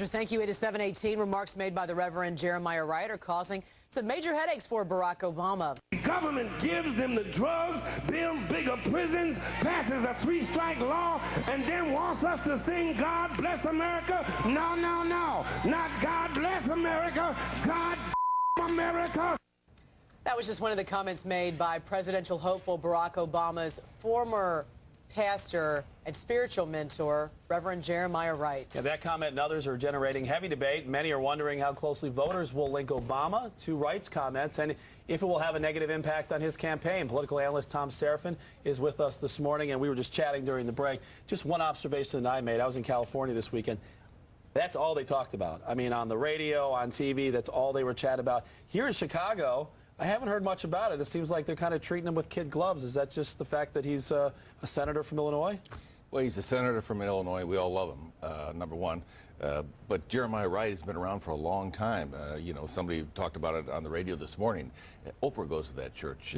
Roger, thank you. It is 7:18. Remarks made by the Reverend Jeremiah Wright are causing some major headaches for Barack Obama. The government gives them the drugs, builds bigger prisons, passes a three-strike law, and then wants us to sing God Bless America? No, no, no. Not God Bless America. God America. That was just one of the comments made by presidential hopeful Barack Obama's former pastor and spiritual mentor, Reverend Jeremiah Wright. Yeah, that comment and others are generating heavy debate. Many are wondering how closely voters will link Obama to Wright's comments and if it will have a negative impact on his campaign. Political analyst Thom Serafin is with us this morning, and we were just chatting during the break. Just one observation that I made. I was in California this weekend. That's all they talked about. I mean, on the radio, on TV, that's all they were chatting about. Here in Chicago, I haven't heard much about it. It seems like they're kind of treating him with kid gloves. Is that just the fact that he's a senator from Illinois? Well, he's a senator from Illinois. We all love him, number one. But Jeremiah Wright has been around for a long time. You know, somebody talked about it on the radio this morning. Oprah goes to that church.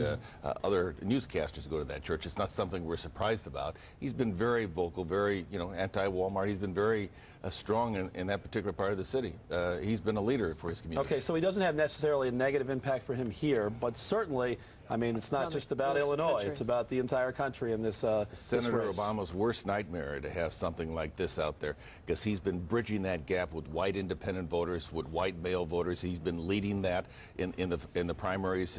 Other newscasters go to that church. It's not something we're surprised about. He's been very vocal, very, anti-Walmart. He's been very strong in that particular part of the city. He's been a leader for his community. Okay, so he doesn't have necessarily a negative impact for him here, but certainly, I mean, it's not just about Illinois. It's about the entire country in this Senator race. Obama's worst nightmare to have something like this out there, because he's been bridging that gap with white independent voters, with white male voters. He's been leading that in the primaries,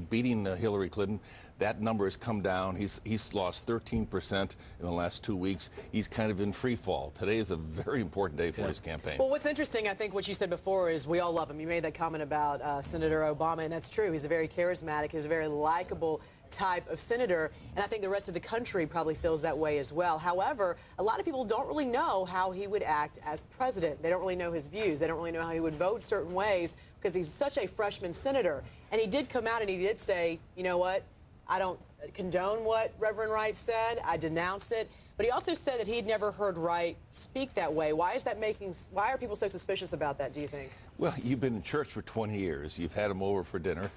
beating Hillary Clinton. That number has come down. He's lost 13% in the last 2 weeks. He's kind of in free fall. Today is a very important day for his campaign. Well, what's interesting, I think what you said before is we all love him. You made that comment about Senator Obama, and that's true. He's a very charismatic, he's a very likable type of senator, and I think the rest of the country probably feels that way as well. However, a lot of people don't really know how he would act as president. They don't really know his views. They don't really know how he would vote certain ways because he's such a freshman senator. And he did come out and he did say, you know what, I don't condone what Reverend Wright said. I denounce it. But he also said that he'd never heard Wright speak that way. Why are people so suspicious about that, do you think? Well, you've been in church for 20 years. You've had him over for dinner.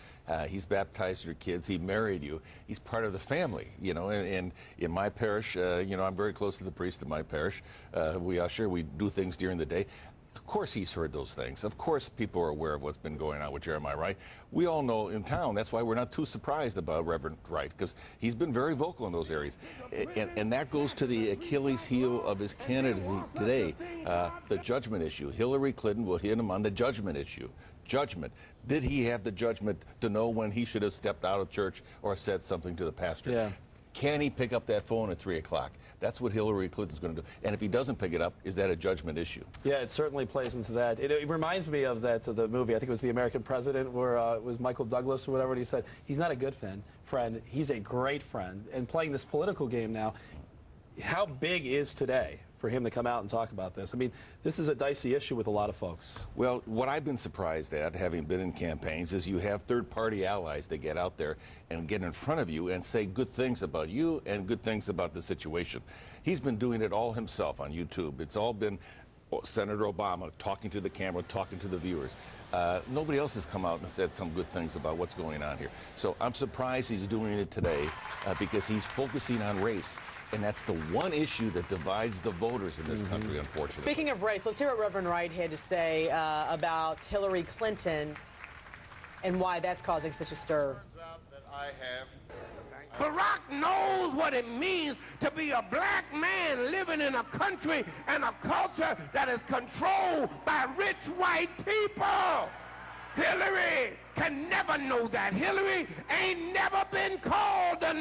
He's baptized your kids. He married you. He's part of the family, and in my parish, I'm very close to the priest in my parish. We usher, we do things during the day. Of course he's heard those things. Of course people are aware of what's been going on with Jeremiah Wright. We all know in town, that's why we're not too surprised about Reverend Wright, because he's been very vocal in those areas. And that goes to the Achilles heel of his candidacy today, the judgment issue. Hillary Clinton will hit him on the judgment issue. Judgment. Did he have the judgment to know when he should have stepped out of church or said something to the pastor? Yeah. Can he pick up that phone at 3 o'clock? That's what Hillary Clinton's going to do. And if he doesn't pick it up, is that a judgment issue? Yeah, it certainly plays into that. It reminds me of the movie, I think it was The American President, where it was Michael Douglas or whatever, and he said, he's not a good friend, he's a great friend. And playing this political game now, how big is today for him to come out and talk about this? I mean, this is a dicey issue with a lot of folks. Well, what I've been surprised at, having been in campaigns, is you have third-party allies that get out there and get in front of you and say good things about you and good things about the situation. He's been doing it all himself on YouTube. It's all been Senator Obama talking to the camera, talking to the viewers. Nobody else has come out and said some good things about what's going on here. So I'm surprised he's doing it today because he's focusing on race. And that's the one issue that divides the voters in this country, unfortunately. Speaking of race, let's hear what Reverend Wright had to say about Hillary Clinton and why that's causing such a stir. Barack knows what it means to be a black man living in a country and a culture that is controlled by rich white people. Hillary can never know that. Hillary ain't never been called a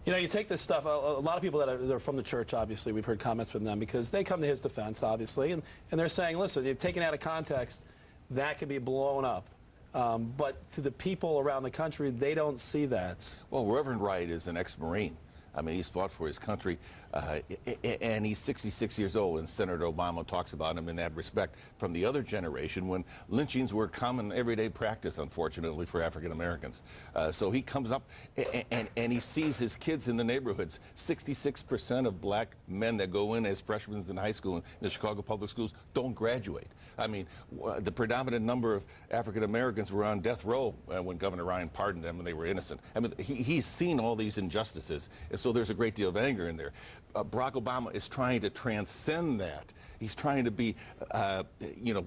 You take this stuff, a lot of people that are from the church, obviously, we've heard comments from them because they come to his defense, obviously, and they're saying, listen, you've taken out of context, that could be blown up. But to the people around the country, they don't see that. Well, Reverend Wright is an ex-Marine. I mean, he's fought for his country, and he's 66 years old, and Senator Obama talks about him in that respect from the other generation when lynchings were common everyday practice, unfortunately, for African Americans. So he comes up and he sees his kids in the neighborhoods. 66% of black men that go in as freshmen in high school in the Chicago public schools don't graduate. I mean, the predominant number of African Americans were on death row when Governor Ryan pardoned them and they were innocent. I mean, he's seen all these injustices. And So there's a great deal of anger in there. Barack Obama is trying to transcend that. He's trying to be,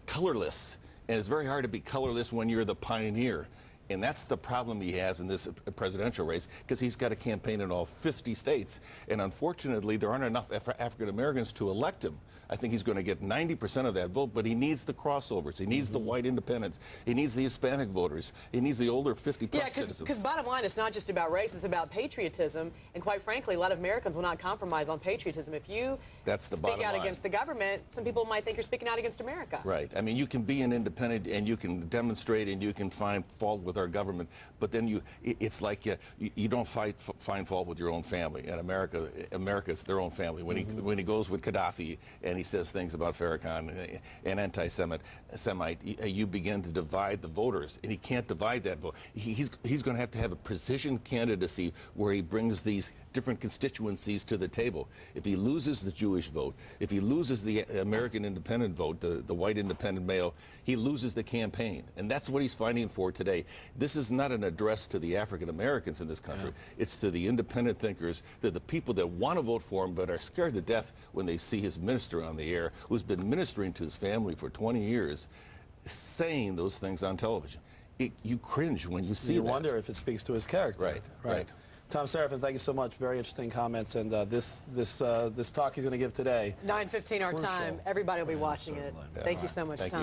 colorless. And it's very hard to be colorless when you're the pioneer. And that's the problem he has in this presidential race, because he's got a campaign in all 50 states. And unfortunately, there aren't enough African Americans to elect him. I think he's going to get 90% of that vote, but he needs the crossovers. He needs the white independents. He needs the Hispanic voters. He needs the older 50-plus citizens. Because bottom line, it's not just about race, it's about patriotism. And quite frankly, a lot of Americans will not compromise on patriotism. If you speak out against the government, some people might think you're speaking out against America. Right. I mean, you can be an independent and you can demonstrate and you can find fault with our government, but then it's like you don't find fault with your own family. And America's their own family. When he goes with Gaddafi and he says things about Farrakhan, an anti-Semite, you begin to divide the voters, and he can't divide that vote. He's going to have a precision candidacy where he brings these different constituencies to the table. If he loses the Jewish vote, if he loses the American independent vote, the white independent male, he loses the campaign. And that's what he's fighting for today. This is not an address to the African Americans in this country. Yeah. It's to the independent thinkers, to the people that want to vote for him but are scared to death when they see his minister on the air, who's been ministering to his family for 20 years, saying those things on television. You cringe when you see that. You wonder if it speaks to his character. Right. Thom Serafin, thank you so much. Very interesting comments, and this talk he's going to give today. 9:15 our time. Everybody will be watching it. Thank you so much, Thom.